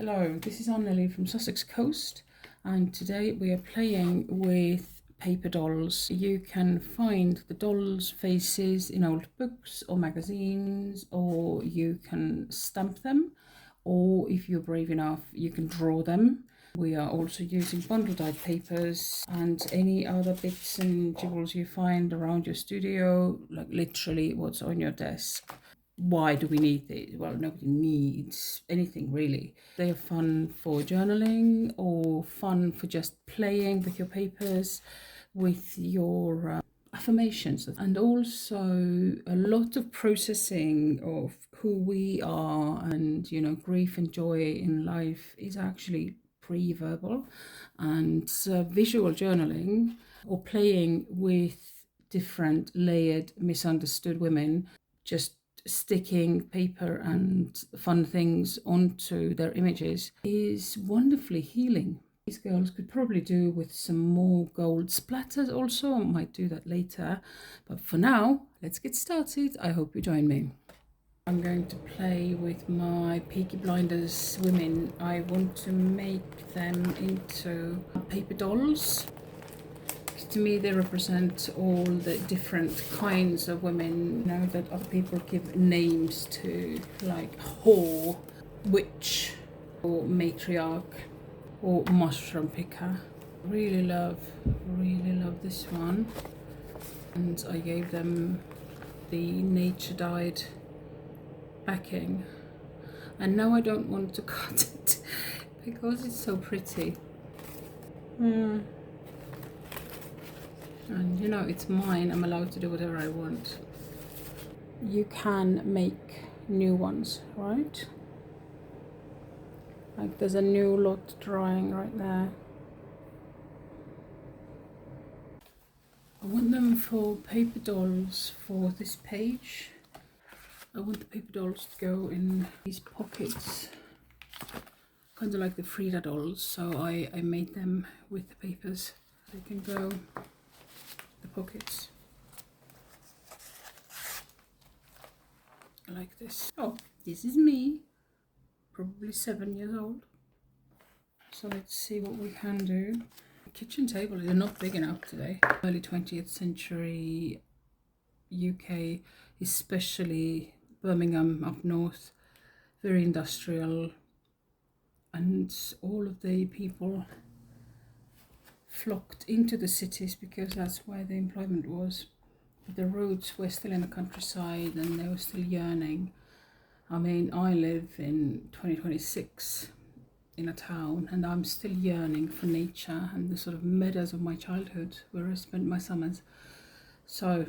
Hello, this is Anneli from Sussex coast, and today we are playing with paper dolls. You can find the dolls' faces in old books or magazines, or you can stamp them, or if you're brave enough, you can draw them. We are also using bundle dyed papers and any other bits and jewels you find around your studio, like literally what's on your desk. Why do we need these? Well, nobody needs anything really. They are fun for journaling or fun for just playing with your papers, with your affirmations, and also a lot of processing of who we are and grief and joy in life is actually pre-verbal, and visual journaling or playing with different layered misunderstood women, just sticking paper and fun things onto their images is wonderfully healing. These girls could probably do with some more gold splatters also. I might do that later, but for now, let's get started. I hope you join me. I'm going to play with my Peaky Blinders women. I want to make them into paper dolls. To me, they represent all the different kinds of women, that other people give names to, like whore, witch, or matriarch, or mushroom picker. Really love this one. And I gave them the nature dyed backing. And now I don't want to cut it because it's so pretty. And it's mine. I'm allowed to do whatever I want. You can make new ones, right? Like there's a new lot drying right there. I want them for paper dolls for this page. I want the paper dolls to go in these pockets, kind of like the Frida dolls. So I made them with the papers. They can go the pockets like this. Oh, this is me, probably 7 years old. So let's see what we can do. The kitchen table is not big enough today. Early 20th century UK, especially Birmingham up north, very industrial, and all of the people flocked into the cities because that's where the employment was. But the roads were still in the countryside and they were still yearning. I mean, I live in 2026 in a town and I'm still yearning for nature and the sort of meadows of my childhood where I spent my summers. So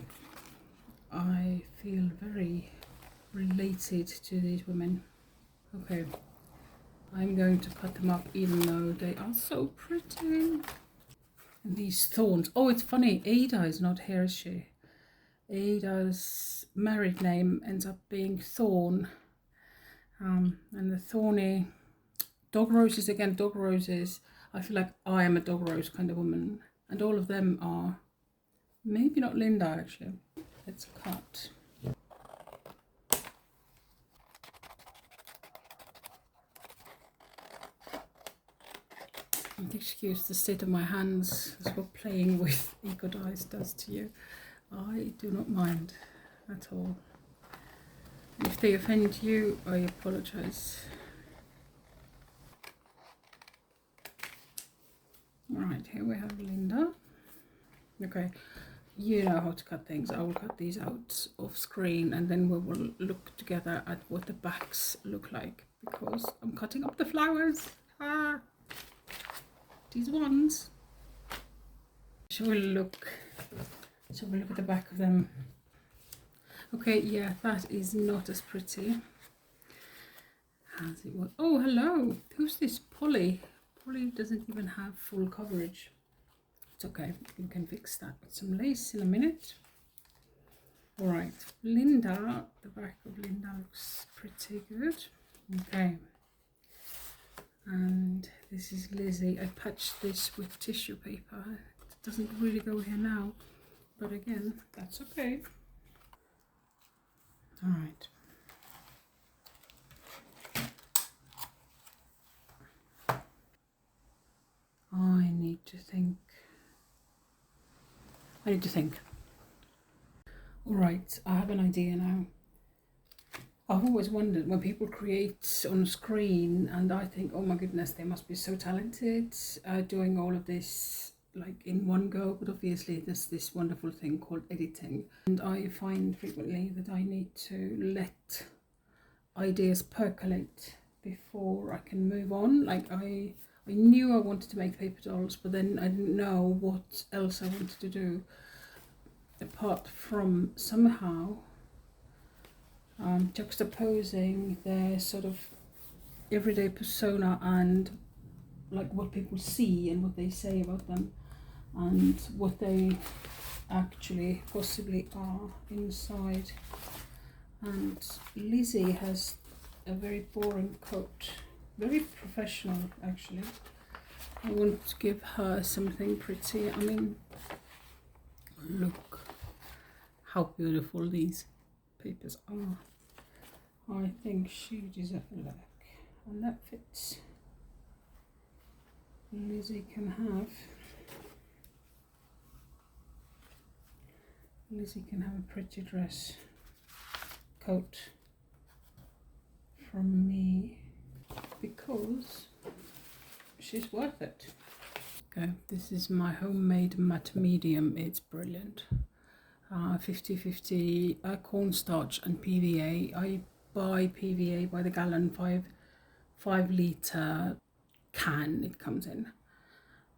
I feel very related to these women. Okay, I'm going to cut them up even though they are so pretty. And these thorns. Oh, it's funny. Ada is not here, is she? Ada's married name ends up being Thorn. And the thorny dog roses again. Dog roses. I feel like I am a dog rose kind of woman. And all of them are. Maybe not Linda, actually. Let's cut. Excuse the state of my hands. That's what playing with eco dyes does to you. I do not mind at all. If they offend you, I apologize. Right, here we have Linda. Okay, you know how to cut things. I will cut these out off screen and then we will look together at what the backs look like because I'm cutting up the flowers. These ones. Shall we look at the back of them? Okay, yeah, that is not as pretty as it was. Oh, hello. Who's this? Polly. Polly doesn't even have full coverage. It's okay. We can fix that with some lace in a minute. All right, Linda. The back of Linda looks pretty good. Okay. And this is Lizzie. I patched this with tissue paper. It doesn't really go here now, but again, that's okay. All right. I need to think. All right, I have an idea now. I've always wondered when people create on screen, and I think, oh my goodness, they must be so talented doing all of this like in one go. But obviously, there's this wonderful thing called editing, and I find frequently that I need to let ideas percolate before I can move on. Like I knew I wanted to make paper dolls, but then I didn't know what else I wanted to do apart from somehow juxtaposing their sort of everyday persona and like what people see and what they say about them and what they actually possibly are inside. And Lizzie has a very boring coat, very professional actually. I want to give her something pretty. I mean, look how beautiful these papers are. I think she deserves a look, and that fits. Lizzie can have a pretty dress coat from me because she's worth it. Okay, this is my homemade matte medium. It's brilliant. 50/50 cornstarch and PVA. I buy PVA by the gallon, 5 litre can it comes in,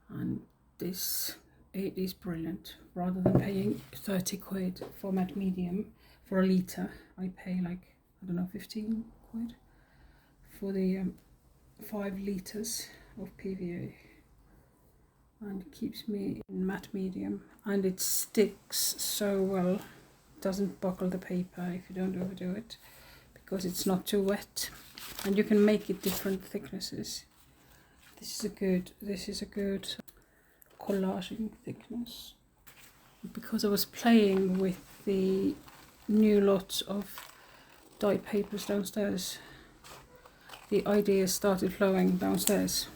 and it is brilliant. Rather than paying 30 quid for matte medium for a litre, I pay like, I don't know, 15 quid for the 5 litres of PVA, and it keeps me in matte medium, and it sticks so well. It doesn't buckle the paper if you don't overdo it, because it's not too wet, and you can make it different thicknesses. This is a good collaging thickness. Because I was playing with the new lot of dyed papers downstairs, the ideas started flowing downstairs.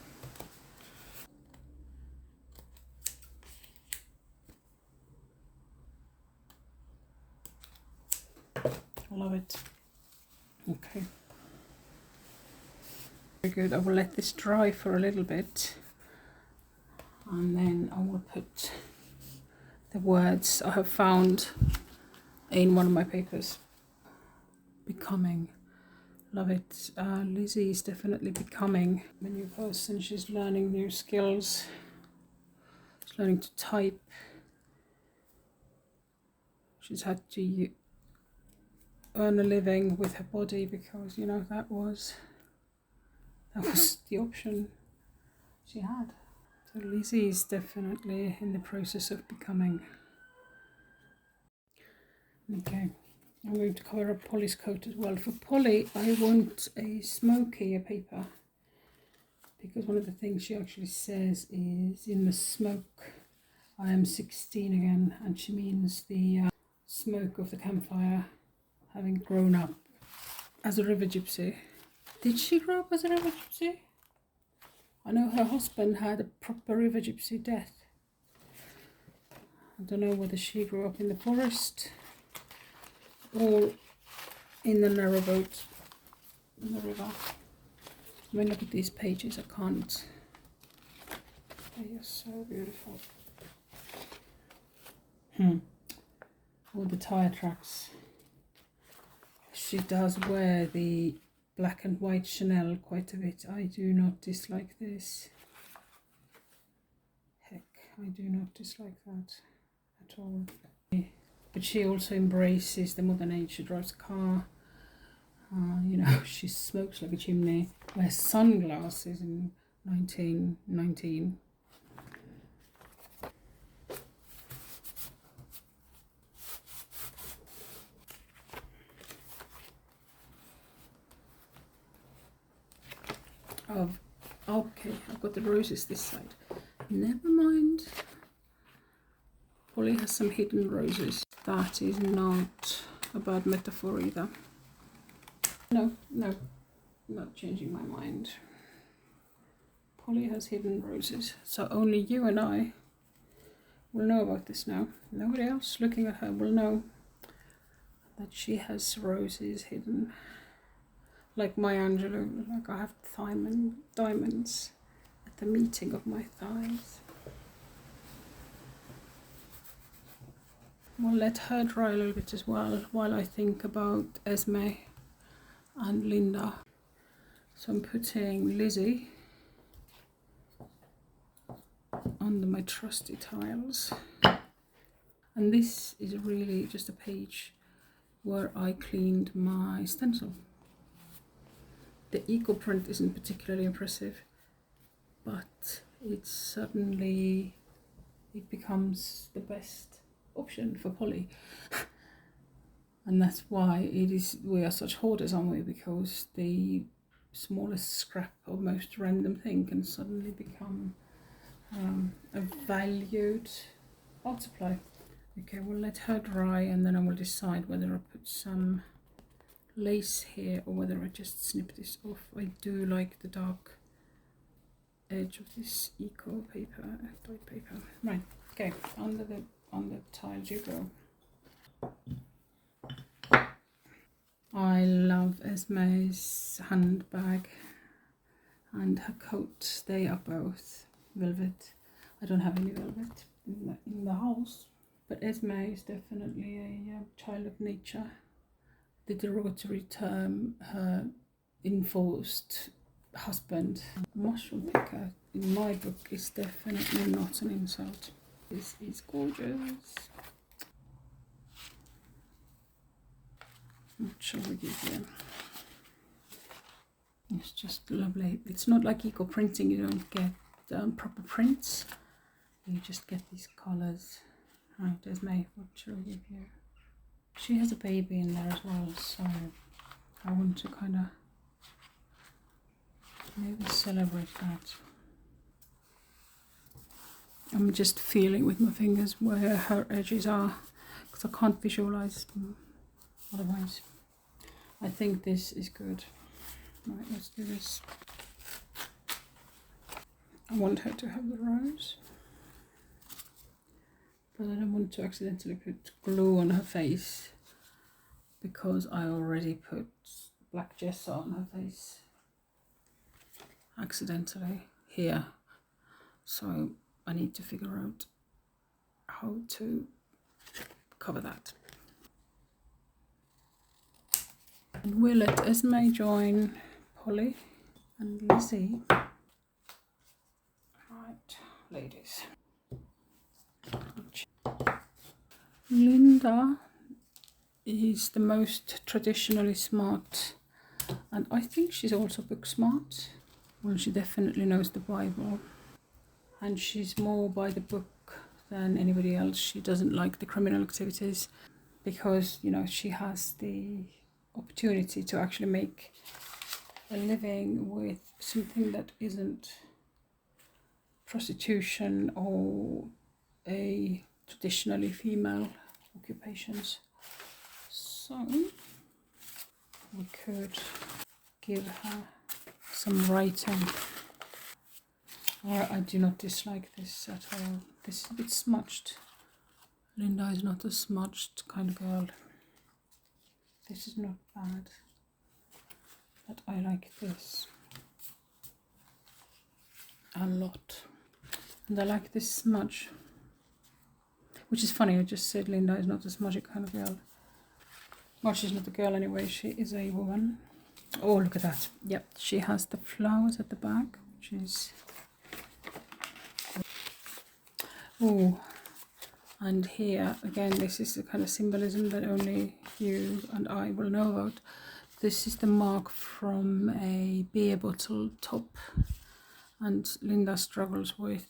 I love it. Okay. Very good. I will let this dry for a little bit, and then I will put the words I have found in one of my papers. Becoming. Love it. Lizzie is definitely becoming a new person. She's learning new skills. She's learning to type. She's had to earn a living with her body because, you know, that was the option she had. So Lizzie is definitely in the process of becoming. Okay, I'm going to cover up Polly's coat as well. For Polly, I want a smokier paper, because one of the things she actually says is, in the smoke, I am 16 again, and she means the smoke of the campfire, having grown up as a river gypsy. Did she grow up as a river gypsy? I know her husband had a proper river gypsy death. I don't know whether she grew up in the forest or in the narrowboat in the river. I mean, look at these pages, I can't. They are so beautiful. All the tire tracks. She does wear the black and white Chanel quite a bit. I do not dislike this. Heck, I do not dislike that at all. But she also embraces the modern age. She drives a car. You know, she smokes like a chimney. Wears sunglasses in 1919. Okay, I've got the roses this side. Never mind. Polly has some hidden roses. That is not a bad metaphor either. No, not changing my mind. Polly has hidden roses. So only you and I will know about this now. Nobody else looking at her will know that she has roses hidden. Like Maya Angelou, like I have diamonds at the meeting of my thighs. We'll let her dry a little bit as well while I think about Esme and Linda. So I'm putting Lizzie under my trusty tiles. And this is really just a page where I cleaned my stencil. The eco print isn't particularly impressive, but it's suddenly, it becomes the best option for Polly. And that's why we are such hoarders, aren't we? Because the smallest scrap or most random thing can suddenly become a valued art supply. Okay, we'll let her dry and then I will decide whether I put some lace here or whether I just snip this off. I do like the dark edge of this eco paper, dyed paper. Right, okay, on the tiles you go. I love Esme's handbag and her coat. They are both velvet. I don't have any velvet in the house, but Esme is definitely a child of nature. The derogatory term, her enforced husband, mushroom picker, in my book is definitely not an insult. This is gorgeous. What shall we give you? It's just lovely. It's not like eco printing, you don't get proper prints, you just get these colours. Right, Esme, what shall we give you? She has a baby in there as well, so I want to kind of maybe celebrate that. I'm just feeling with my fingers where her edges are, because I can't visualize them otherwise. I think this is good. Right, let's do this. I want her to have the rose, but I don't want to accidentally put glue on her face because I already put black gesso on her face accidentally here. So I need to figure out how to cover that. And we'll let Esme join Polly and Lizzie. Right, ladies. Linda is the most traditionally smart, and I think she's also book smart. Well, she definitely knows the Bible, and she's more by the book than anybody else. She doesn't like the criminal activities because, you know, she has the opportunity to actually make a living with something that isn't prostitution or a traditionally female occupations. So we could give her some writing. I do not dislike this at all. This is a bit smudged. Linda is not a smudged kind of girl. This is not bad, but I like this a lot. And I like this smudge, which is funny. I just said Linda is not a smudgy kind of girl. Well, she's not a girl anyway, she is a woman. Oh, look at that. Yep, she has the flowers at the back, which is... Oh, and here, again, this is the kind of symbolism that only you and I will know about. This is the mark from a beer bottle top, and Linda struggles with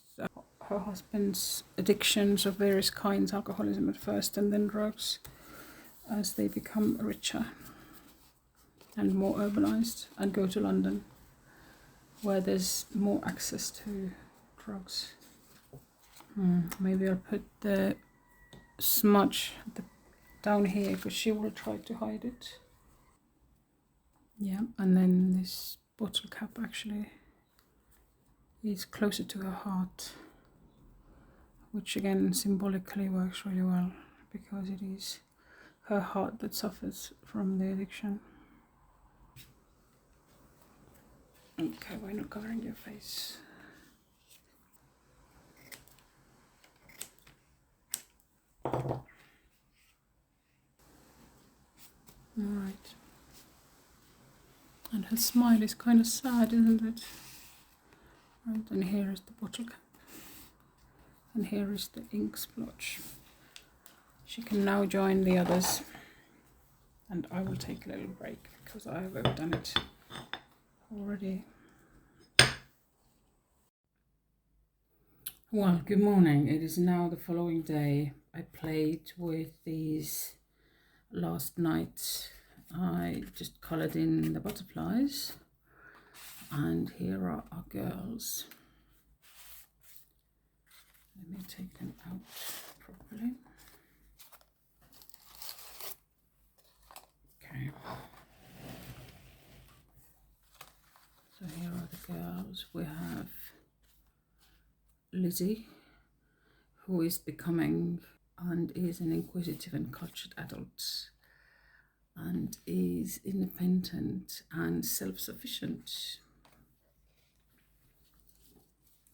her husband's addictions of various kinds, alcoholism at first and then drugs, as they become richer and more urbanized and go to London, where there's more access to drugs. Maybe I'll put the smudge down here because she will try to hide it. Yeah, and then this bottle cap actually is closer to her heart, which again symbolically works really well because it is her heart that suffers from the addiction. Okay, we're not covering your face. Alright. And her smile is kind of sad, isn't it? Right, and here is the bottle cap. And here is the ink splotch. She can now join the others. And I will take a little break because I have overdone it already. Well, good morning. It is now the following day. I played with these last night. I just coloured in the butterflies. And here are our girls. Let me take them out properly. Okay. So here are the girls. We have Lizzie, who is becoming and is an inquisitive and cultured adult and is independent and self-sufficient.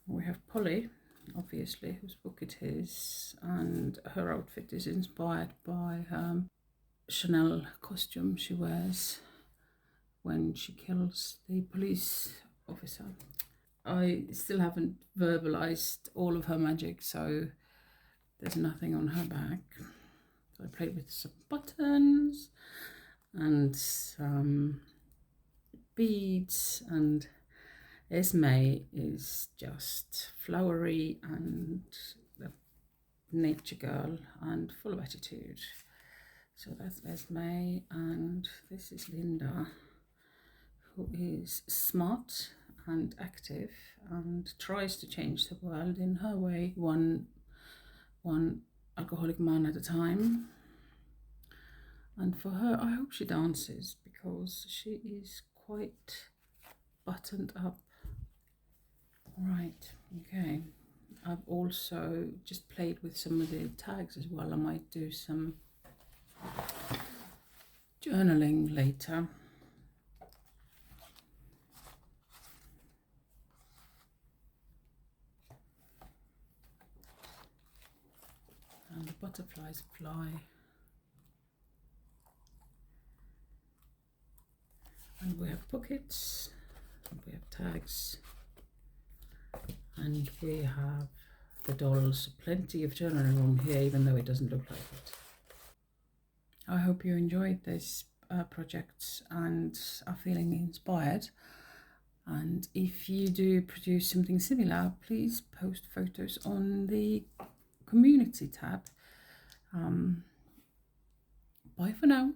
We have Polly, obviously, whose book it is, and her outfit is inspired by Chanel costume she wears when she kills the police officer. I still haven't verbalized all of her magic, so there's nothing on her back. So I played with some buttons and some beads, and Esme is just flowery and a nature girl and full of attitude. So that's Esme, and this is Linda, who is smart and active and tries to change the world in her way, one alcoholic man at a time. And for her, I hope she dances because she is quite buttoned up. Right, okay. I've also just played with some of the tags as well. I might do some journaling later. And the butterflies fly. And we have pockets, and we have tags, and we have the dolls. Plenty of journaling room here, even though it doesn't look like it. I hope you enjoyed this project and are feeling inspired. And if you do produce something similar, please post photos on the community tab. Bye for now.